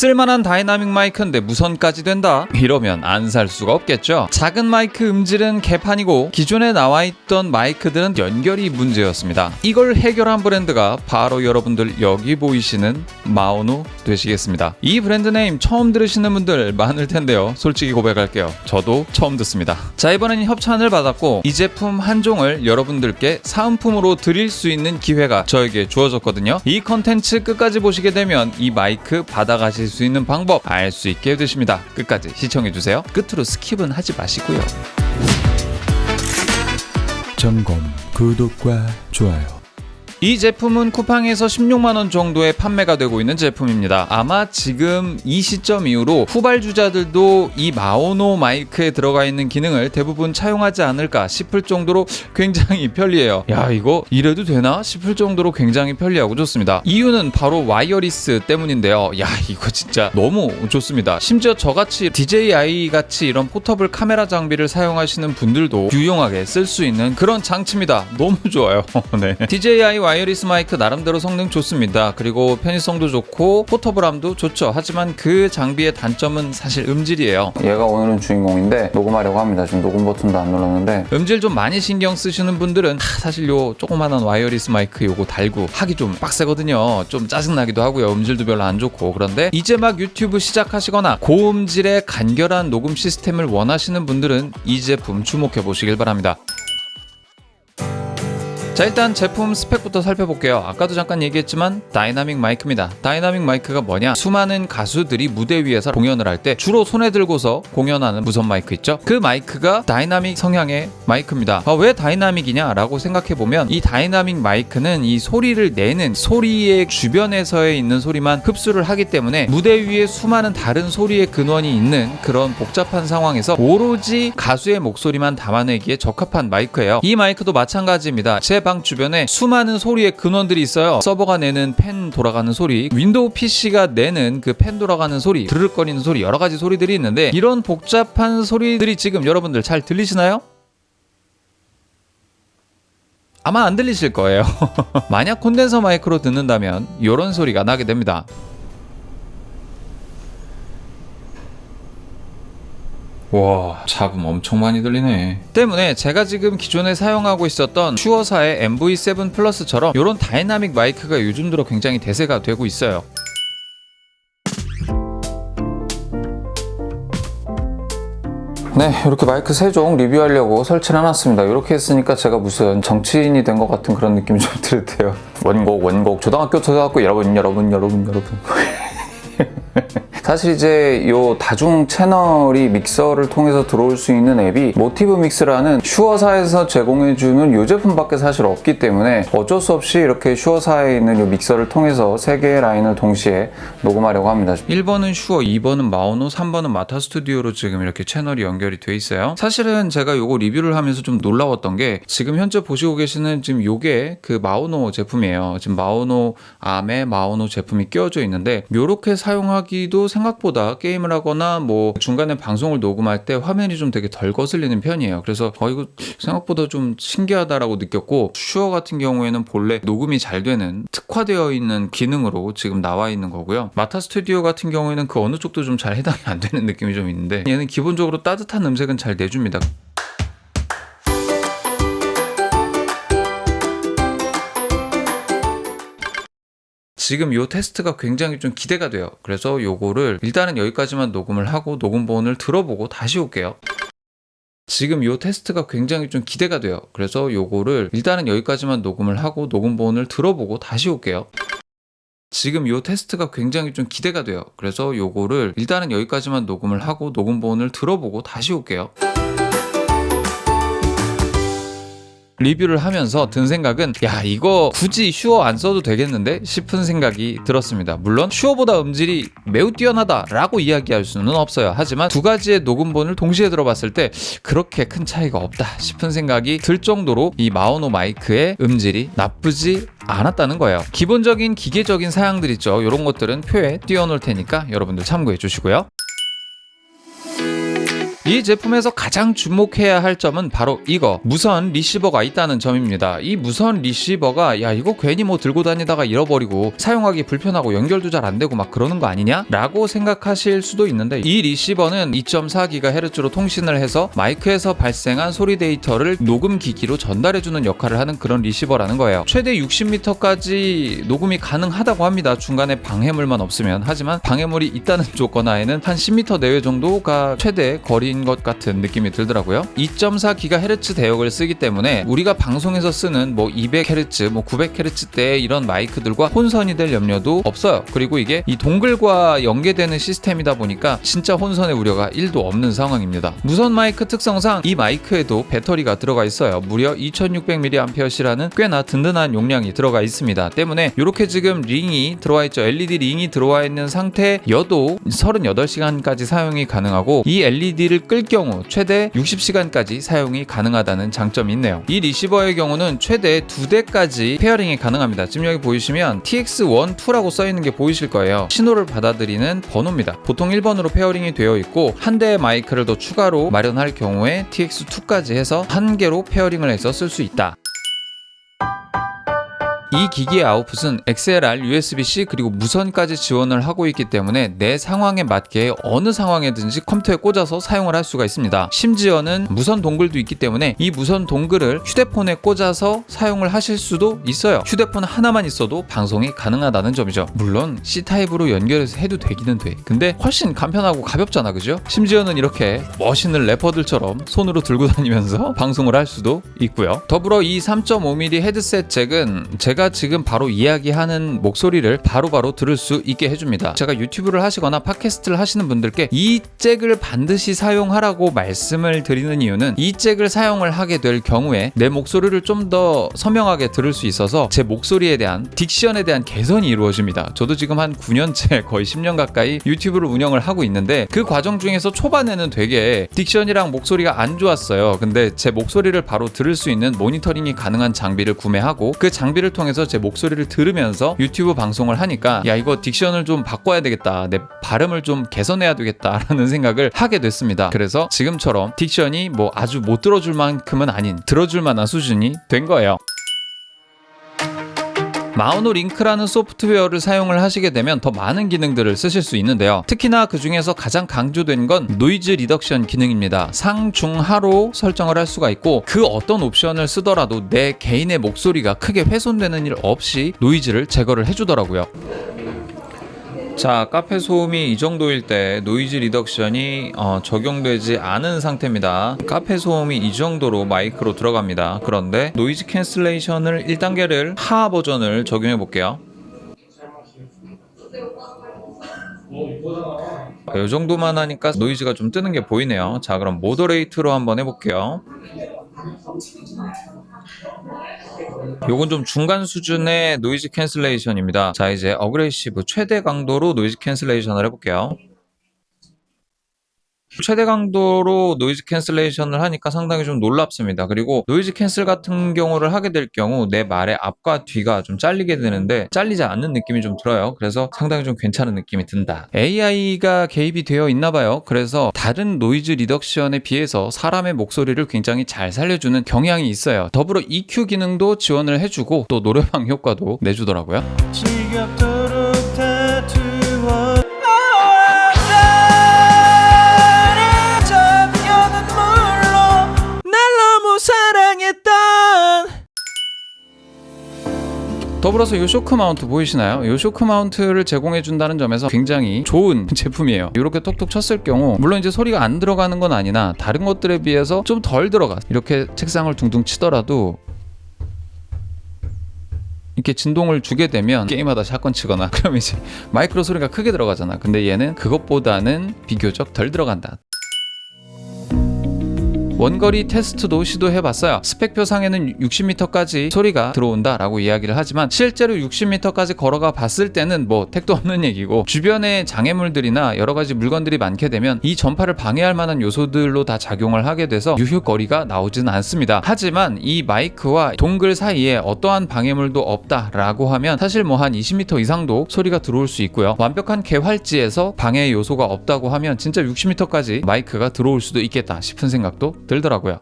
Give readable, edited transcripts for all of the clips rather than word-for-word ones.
쓸만한 다이나믹 마이크인데 무선까지 된다? 이러면 안 살 수가 없겠죠. 작은 마이크 음질은 개판이고 기존에 나와있던 마이크들은 연결이 문제였습니다. 이걸 해결한 브랜드가 바로 여러분들 여기 보이시는 마오노 되시겠습니다. 이 브랜드 네임 처음 들으시는 분들 많을 텐데요. 솔직히 고백할게요. 저도 처음 듣습니다. 자, 이번엔 협찬을 받았고 이 제품 한 종을 여러분들께 사은품으로 드릴 수 있는 기회가 저에게 주어졌거든요. 이 컨텐츠 끝까지 보시게 되면 이 마이크 받아가실 수 있는 방법 알 수 있게 되십니다. 끝까지 시청해주세요. 끝으로 스킵은 하지 마시고요. 점검, 구독과 좋아요. 이 제품은 쿠팡에서 16만원 정도에 판매가 되고 있는 제품입니다. 아마 지금 이 시점 이후로 후발주자들도 이 마오노 마이크에 들어가 있는 기능을 대부분 차용하지 않을까 싶을 정도로 굉장히 편리해요. 야, 이거 이래도 되나 싶을 정도로 굉장히 편리하고 좋습니다. 이유는 바로 와이어리스 때문인데요. 야, 이거 진짜 너무 좋습니다. 심지어 저같이 DJI 같이 이런 포터블 카메라 장비를 사용하시는 분들도 유용하게 쓸 수 있는 그런 장치입니다. 너무 좋아요. 네. DJI 와이어리스 마이크 나름대로 성능 좋습니다. 그리고 편의성도 좋고 포터블함도 좋죠. 하지만 그 장비의 단점은 사실 음질이에요. 얘가 오늘은 주인공인데 녹음하려고 합니다. 지금 녹음 버튼도 안 눌렀는데 음질 좀 많이 신경 쓰시는 분들은 사실 요 조그만한 와이어리스 마이크 요거 달고 하기 좀 빡세거든요. 좀 짜증나기도 하고요. 음질도 별로 안 좋고. 그런데 이제 막 유튜브 시작하시거나 고음질의 간결한 녹음 시스템을 원하시는 분들은 이 제품 주목해 보시길 바랍니다. 자, 일단 제품 스펙부터 살펴볼게요. 아까도 잠깐 얘기했지만 다이나믹 마이크입니다. 다이나믹 마이크가 뭐냐? 수많은 가수들이 무대 위에서 공연을 할 때 주로 손에 들고서 공연하는 무선 마이크 있죠? 그 마이크가 다이나믹 성향의 마이크입니다. 왜 다이나믹이냐 라고 생각해보면 이 다이나믹 마이크는 이 소리를 내는 소리의 주변에서에 있는 소리만 흡수를 하기 때문에 무대 위에 수많은 다른 소리의 근원이 있는 그런 복잡한 상황에서 오로지 가수의 목소리만 담아내기에 적합한 마이크예요. 이 마이크도 마찬가지입니다. 제 방 주변에 수많은 소리의 근원들이 있어요. 서버가 내는 팬 돌아가는 소리, 윈도우 PC가 내는 그 팬 돌아가는 소리, 드르륵거리는 소리, 여러 가지 소리들이 있는데 이런 복잡한 소리들이 지금 여러분들 잘 들리시나요? 아마 안 들리실 거예요. 만약 콘덴서 마이크로 듣는다면 이런 소리가 나게 됩니다. 와, 잡음 엄청 많이 들리네. 때문에 제가 지금 기존에 사용하고 있었던 슈어사의 MV7 플러스처럼 이런 다이나믹 마이크가 요즘 들어 굉장히 대세가 되고 있어요. 네, 이렇게 마이크 3종 리뷰하려고 설치를 해놨습니다. 이렇게 했으니까 제가 무슨 정치인이 된 것 같은 그런 느낌이 좀 들었대요. 원곡 초등학교 여러분 사실 이제 요 다중 채널이 믹서를 통해서 들어올 수 있는 앱이 모티브 믹스라는 슈어사에서 제공해주는 요 제품밖에 사실 없기 때문에 어쩔 수 없이 이렇게 슈어사에 있는 요 믹서를 통해서 3개의 라인을 동시에 녹음하려고 합니다. 1번은 슈어, 2번은 마오노, 3번은 마타 스튜디오로 지금 이렇게 채널이 연결이 돼 있어요. 사실은 제가 요거 리뷰를 하면서 좀 놀라웠던 게 지금 현재 보시고 계시는 지금 요게 그 마오노 제품이에요. 지금 마오노 암에 마오노 제품이 끼워져 있는데 요렇게 사용하기도 생각보다 게임을 하거나 뭐 중간에 방송을 녹음할 때 화면이 좀 되게 덜 거슬리는 편이에요. 그래서 이거 생각보다 좀 신기하다라고 느꼈고, 슈어 같은 경우에는 본래 녹음이 잘 되는 특화되어 있는 기능으로 지금 나와 있는 거고요. 마타 스튜디오 같은 경우에는 그 어느 쪽도 좀 잘 해당이 안 되는 느낌이 좀 있는데 얘는 기본적으로 따뜻한 음색은 잘 내줍니다. 지금 요 테스트가 굉장히 좀 기대가 돼요. 그래서 요거를 일단은 여기까지만 녹음을 하고 녹음본을 들어보고 다시 올게요. 지금 요 테스트가 굉장히 좀 기대가 돼요. 그래서 요거를 일단은 여기까지만 녹음을 하고 녹음본을 들어보고 다시 올게요. 지금 요 테스트가 굉장히 좀 기대가 돼요. 그래서 요거를 일단은 여기까지만 녹음을 하고 녹음본을 들어보고 다시 올게요. 리뷰를 하면서 든 생각은 야, 이거 굳이 슈어 안 써도 되겠는데 싶은 생각이 들었습니다. 물론 슈어보다 음질이 매우 뛰어나다 라고 이야기할 수는 없어요. 하지만 두 가지의 녹음본을 동시에 들어봤을 때 그렇게 큰 차이가 없다 싶은 생각이 들 정도로 이 마오노 마이크의 음질이 나쁘지 않았다는 거예요. 기본적인 기계적인 사양들 있죠. 이런 것들은 표에 띄워놓을 테니까 여러분들 참고해 주시고요. 이 제품에서 가장 주목해야 할 점은 바로 이거, 무선 리시버가 있다는 점입니다. 이 무선 리시버가 야 이거 괜히 뭐 들고 다니다가 잃어버리고 사용하기 불편하고 연결도 잘 안 되고 막 그러는 거 아니냐? 라고 생각하실 수도 있는데, 이 리시버는 2.4GHz로 통신을 해서 마이크에서 발생한 소리 데이터를 녹음 기기로 전달해주는 역할을 하는 그런 리시버라는 거예요. 최대 60m까지 녹음이 가능하다고 합니다. 중간에 방해물만 없으면. 하지만 방해물이 있다는 조건 하에는 한 10m 내외 정도가 최대 거리인 것 같은 느낌이 들더라고요. 2.4GHz 대역을 쓰기 때문에 우리가 방송에서 쓰는 뭐 200Hz, 뭐 900Hz대의 이런 마이크들과 혼선이 될 염려도 없어요. 그리고 이게 이 동글과 연계되는 시스템이다 보니까 진짜 혼선의 우려가 1도 없는 상황입니다. 무선 마이크 특성상 이 마이크에도 배터리가 들어가 있어요. 무려 2600mAh라는 꽤나 든든한 용량이 들어가 있습니다. 때문에 이렇게 지금 링이 들어와 있죠. LED 링이 들어와 있는 상태여도 38시간까지 사용이 가능하고, 이 LED를 끌 경우 최대 60시간까지 사용이 가능하다는 장점이 있네요. 이 리시버의 경우는 최대 2대까지 페어링이 가능합니다. 지금 여기 보이시면 TX1, 2라고 써있는 게 보이실 거예요. 신호를 받아들이는 번호입니다. 보통 1번으로 페어링이 되어 있고, 한 대의 마이크를 더 추가로 마련할 경우에 TX2까지 해서 한 개로 페어링을 해서 쓸 수 있다. 이 기기의 아웃풋은 XLR, USB-C 그리고 무선까지 지원을 하고 있기 때문에 내 상황에 맞게 어느 상황에든지 컴퓨터에 꽂아서 사용을 할 수가 있습니다. 심지어는 무선 동글도 있기 때문에 이 무선 동글을 휴대폰에 꽂아서 사용을 하실 수도 있어요. 휴대폰 하나만 있어도 방송이 가능하다는 점이죠. 물론 C타입으로 연결해서 해도 되기는 돼. 근데 훨씬 간편하고 가볍잖아, 그죠? 심지어는 이렇게 멋있는 래퍼들처럼 손으로 들고 다니면서 방송을 할 수도 있고요. 더불어 이 3.5mm 헤드셋 잭은 제가 지금 바로 이야기하는 목소리를 바로바로 들을 수 있게 해줍니다. 제가 유튜브를 하시거나 팟캐스트를 하시는 분들께 이 잭을 반드시 사용하라고 말씀을 드리는 이유는, 이 잭을 사용을 하게 될 경우에 내 목소리를 좀 더 선명하게 들을 수 있어서 제 목소리에 대한 딕션에 대한 개선이 이루어집니다. 저도 지금 한 9년째 거의 10년 가까이 유튜브를 운영을 하고 있는데, 그 과정 중에서 초반에는 되게 딕션이랑 목소리가 안 좋았어요. 근데 제 목소리를 바로 들을 수 있는 모니터링이 가능한 장비를 구매하고, 그 장비를 통해서 제 목소리를 들으면서 유튜브 방송을 하니까 야 이거 딕션을 좀 바꿔야 되겠다, 내 발음을 좀 개선해야 되겠다라는 생각을 하게 됐습니다. 그래서 지금처럼 딕션이 뭐 아주 못 들어줄 만큼은 아닌 들어줄 만한 수준이 된 거예요. 마우노 링크라는 소프트웨어를 사용을 하시게 되면 더 많은 기능들을 쓰실 수 있는데요. 특히나 그 중에서 가장 강조된 건 노이즈 리덕션 기능입니다. 상, 중, 하로 설정을 할 수가 있고, 그 어떤 옵션을 쓰더라도 내 개인의 목소리가 크게 훼손되는 일 없이 노이즈를 제거를 해주더라고요. 자, 카페 소음이 이 정도일 때 노이즈 리덕션이 적용되지 않은 상태입니다. 카페 소음이 이 정도로 마이크로 들어갑니다. 그런데 노이즈 캔슬레이션을 1단계를 하 버전을 적용해 볼게요. 이 정도만 하니까 노이즈가 좀 뜨는 게 보이네요. 자, 그럼 모더레이트로 한번 해볼게요. 요건 좀 중간 수준의 노이즈 캔슬레이션입니다. 자, 이제 어그레시브 최대 강도로 노이즈 캔슬레이션을 해볼게요. 최대 강도로 노이즈 캔슬레이션을 하니까 상당히 좀 놀랍습니다. 그리고 노이즈 캔슬 같은 경우를 하게 될 경우 내 말의 앞과 뒤가 좀 잘리게 되는데 잘리지 않는 느낌이 좀 들어요. 그래서 상당히 좀 괜찮은 느낌이 든다. AI가 개입이 되어 있나 봐요. 그래서 다른 노이즈 리덕션에 비해서 사람의 목소리를 굉장히 잘 살려주는 경향이 있어요. 더불어 EQ 기능도 지원을 해주고 또 노래방 효과도 내주더라고요. 지겹도록 다투어 더불어서 이 쇼크 마운트 보이시나요? 이 쇼크 마운트를 제공해 준다는 점에서 굉장히 좋은 제품이에요. 이렇게 톡톡 쳤을 경우 물론 이제 소리가 안 들어가는 건 아니나 다른 것들에 비해서 좀 덜 들어가. 이렇게 책상을 둥둥 치더라도 이렇게 진동을 주게 되면 게임하다 샷건 치거나 그러면 이제 마이크로 소리가 크게 들어가잖아. 근데 얘는 그것보다는 비교적 덜 들어간다. 원거리 테스트도 시도해봤어요. 스펙표상에는 60m까지 소리가 들어온다라고 이야기를 하지만 실제로 60m까지 걸어가 봤을 때는 뭐 택도 없는 얘기고, 주변에 장애물들이나 여러 가지 물건들이 많게 되면 이 전파를 방해할 만한 요소들로 다 작용을 하게 돼서 유효거리가 나오지는 않습니다. 하지만 이 마이크와 동글 사이에 어떠한 방해물도 없다라고 하면 사실 뭐 한 20m 이상도 소리가 들어올 수 있고요. 완벽한 개활지에서 방해 요소가 없다고 하면 진짜 60m까지 마이크가 들어올 수도 있겠다 싶은 생각도 들더라고요.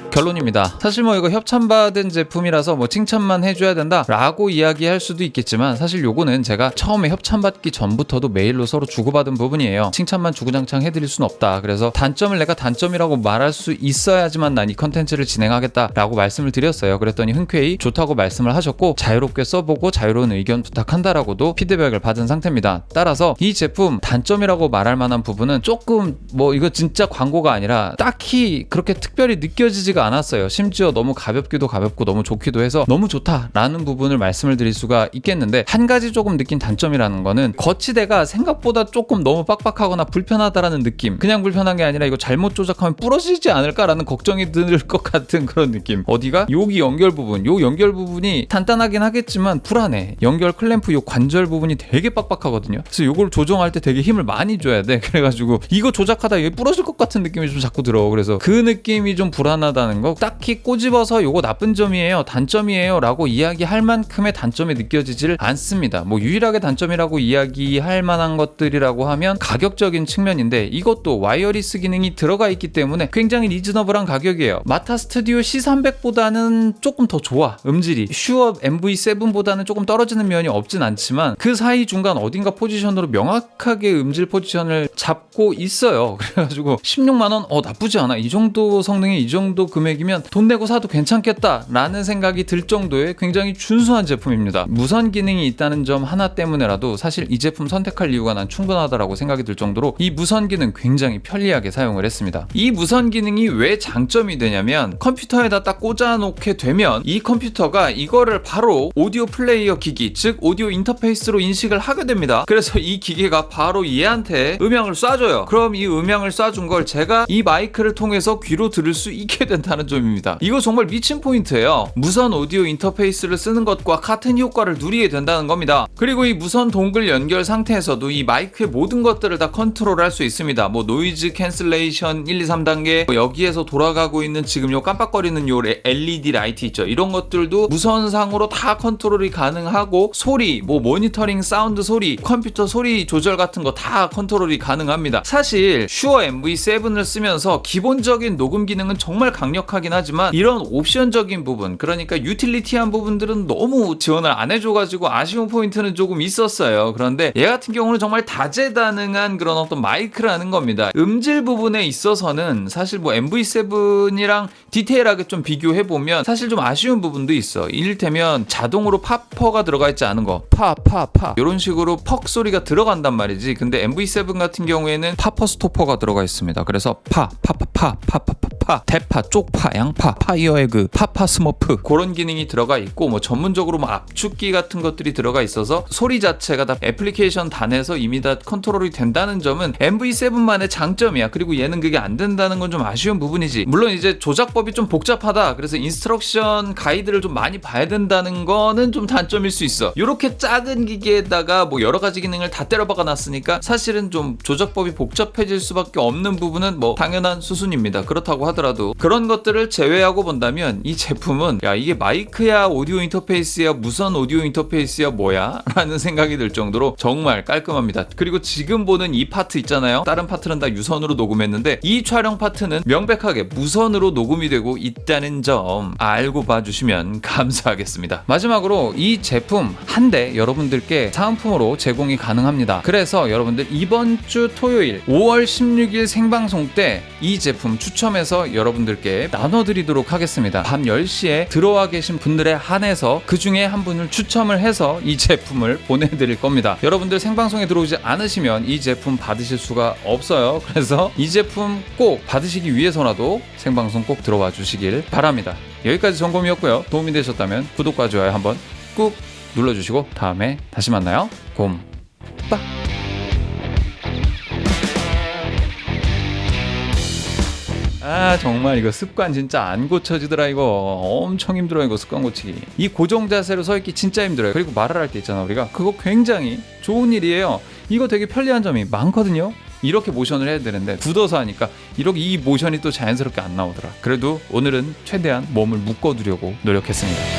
결론입니다. 사실 뭐 이거 협찬받은 제품이라서 뭐 칭찬만 해줘야 된다 라고 이야기할 수도 있겠지만, 사실 요거는 제가 처음에 협찬받기 전부터도 메일로 서로 주고받은 부분이에요. 칭찬만 주구장창 해드릴 순 없다. 그래서 단점을 내가 단점이라고 말할 수 있어야지만 난 이 컨텐츠를 진행하겠다 라고 말씀을 드렸어요. 그랬더니 흔쾌히 좋다고 말씀을 하셨고, 자유롭게 써보고 자유로운 의견 부탁한다라고도 피드백을 받은 상태입니다. 따라서 이 제품 단점이라고 말할 만한 부분은 조금 뭐 이거 진짜 광고가 아니라 딱히 그렇게 특별히 느껴지지가 않았어요. 심지어 너무 가볍기도 가볍고 너무 좋기도 해서 너무 좋다라는 부분을 말씀을 드릴 수가 있겠는데, 한 가지 조금 느낀 단점이라는 거는 거치대가 생각보다 조금 너무 빡빡하거나 불편하다라는 느낌. 그냥 불편한 게 아니라 이거 잘못 조작하면 부러지지 않을까라는 걱정이 들 것 같은 그런 느낌. 어디가? 여기 연결 부분, 요 연결 부분이 단단하긴 하겠지만 불안해. 연결 클램프 요 관절 부분이 되게 빡빡하거든요. 그래서 요걸 조정할 때 되게 힘을 많이 줘야 돼. 그래가지고 이거 조작하다 이게 부러질 것 같은 느낌이 좀 자꾸 들어. 그래서 그 느낌이 좀 불안하다는 거. 딱히 꼬집어서 요거 나쁜 점이에요, 단점이에요 라고 이야기할 만큼의 단점이 느껴지질 않습니다. 뭐 유일하게 단점이라고 이야기할 만한 것들이라고 하면 가격적인 측면인데, 이것도 와이어리스 기능이 들어가 있기 때문에 굉장히 리즈너블한 가격이에요. 마타 스튜디오 C300보다는 조금 더 좋아, 음질이. 슈어 MV7보다는 조금 떨어지는 면이 없진 않지만 그 사이 중간 어딘가 포지션으로 명확하게 음질 포지션을 잡고 있어요. 그래가지고 16만원 나쁘지 않아, 이 정도 성능에 이 정도 금액이면 돈 내고 사도 괜찮겠다 라는 생각이 들 정도의 굉장히 준수한 제품입니다. 무선 기능이 있다는 점 하나 때문에라도 사실 이 제품 선택할 이유가 난 충분하다라고 생각이 들 정도로 이 무선 기능 굉장히 편리하게 사용을 했습니다. 이 무선 기능이 왜 장점이 되냐면, 컴퓨터에다 딱 꽂아 놓게 되면 이 컴퓨터가 이거를 바로 오디오 플레이어 기기, 즉 오디오 인터페이스로 인식을 하게 됩니다. 그래서 이 기계가 바로 얘한테 음향을 쏴줘요. 그럼 이 음향을 쏴준 걸 제가 이 마이크를 통해서 귀로 들을 수 있게 된다는 점입니다. 이거 정말 미친 포인트예요. 무선 오디오 인터페이스를 쓰는 것과 같은 효과를 누리게 된다는 겁니다. 그리고 이 무선 동글 연결 상태에서도 이 마이크의 모든 것들을 다 컨트롤할 수 있습니다. 뭐 노이즈 캔슬레이션 1, 2, 3단계, 뭐 여기에서 돌아가고 있는 지금 요 깜빡거리는 요 LED 라이트 있죠. 이런 것들도 무선상으로 다 컨트롤이 가능하고, 소리, 뭐 모니터링 사운드 소리, 컴퓨터 소리 조절 같은 거 다 컨트롤이 가능합니다. 사실 슈어 MV7을 쓰면서 기본적인 녹음 기능은 정말 강력하긴 하지만 이런 옵션적인 부분, 그러니까 유틸리티한 부분들은 너무 지원을 안 해줘가지고 아쉬운 포인트는 조금 있었어요. 그런데 얘 같은 경우는 정말 다재다능한 그런 어떤 마이크라는 겁니다. 음질 부분에 있어서는 사실 뭐 MV7이랑 디테일하게 좀 비교해보면 사실 좀 아쉬운 부분도 있어. 이를테면 자동으로 팝퍼가 들어가 있지 않은 거, 파 이런 식으로 퍽 소리가 들어간단 말이지. 근데 MV7 같은 경우에는 파퍼 스토퍼가 들어가 있습니다. 그래서 파, 대파, 쪽파, 양파, 파이어에그, 파파 스머프, 그런 기능이 들어가 있고, 뭐 전문적으로 뭐 압축기 같은 것들이 들어가 있어서 소리 자체가 다 애플리케이션 단에서 이미 다 컨트롤이 된다는 점은 MV7만의 장점이야. 그리고 얘는 그게 안 된다는 건 좀 아쉬운 부분이지. 물론 이제 조작법이 좀 복잡하다, 그래서 인스트럭션 가이드를 좀 많이 봐야 된다는 거는 좀 단점일 수 있어. 이렇게 작은 기계에다가 뭐 여러 가지 기능을 다 때려박아 놨으니까 사실은 좀 조작법이 복잡해질 수밖에 없는 부분은 뭐 당연한 수순입니다. 그렇다고 하더라도 그런 것들을 제외하고 본다면 이 제품은 야, 이게 마이크야 오디오 인터페이스야 무선 오디오 인터페이스야 뭐야? 라는 생각이 들 정도로 정말 깔끔합니다. 그리고 지금 보는 이 파트 있잖아요. 다른 파트는 다 유선으로 녹음했는데 이 촬영 파트는 명백하게 무선으로 녹음이 되고 있다는 점 알고 봐주시면 감사하겠습니다. 마지막으로 이 제품 한 대 여러분들께 사은품으로 제공이 가능합니다. 그래서 여러분들 이번 주 토요일 5월 16일 생방송 때 이 제품 추첨해서 여러분들께 나눠드리도록 하겠습니다. 밤 10시에 들어와 계신 분들에 한해서 그 중에 한 분을 추첨을 해서 이 제품을 보내드릴 겁니다. 여러분들 생방송에 들어오지 않으시면 이 제품 받으실 수가 없어요. 그래서 이 제품 꼭 받으시기 위해서라도 생방송 꼭 들어와 주시길 바랍니다. 여기까지 점검이었고요. 도움이 되셨다면 구독과 좋아요 한번 꾹 눌러주시고 다음에 다시 만나요. 곰빠. 아 정말 이거 습관 진짜 안 고쳐지더라. 이거 엄청 힘들어. 이거 습관 고치기. 이 고정 자세로 서 있기 진짜 힘들어요. 그리고 말을 할 때 있잖아, 우리가 그거 굉장히 좋은 일이에요. 이거 되게 편리한 점이 많거든요. 이렇게 모션을 해야 되는데 굳어서 하니까 이렇게 이 모션이 또 자연스럽게 안 나오더라. 그래도 오늘은 최대한 몸을 묶어두려고 노력했습니다.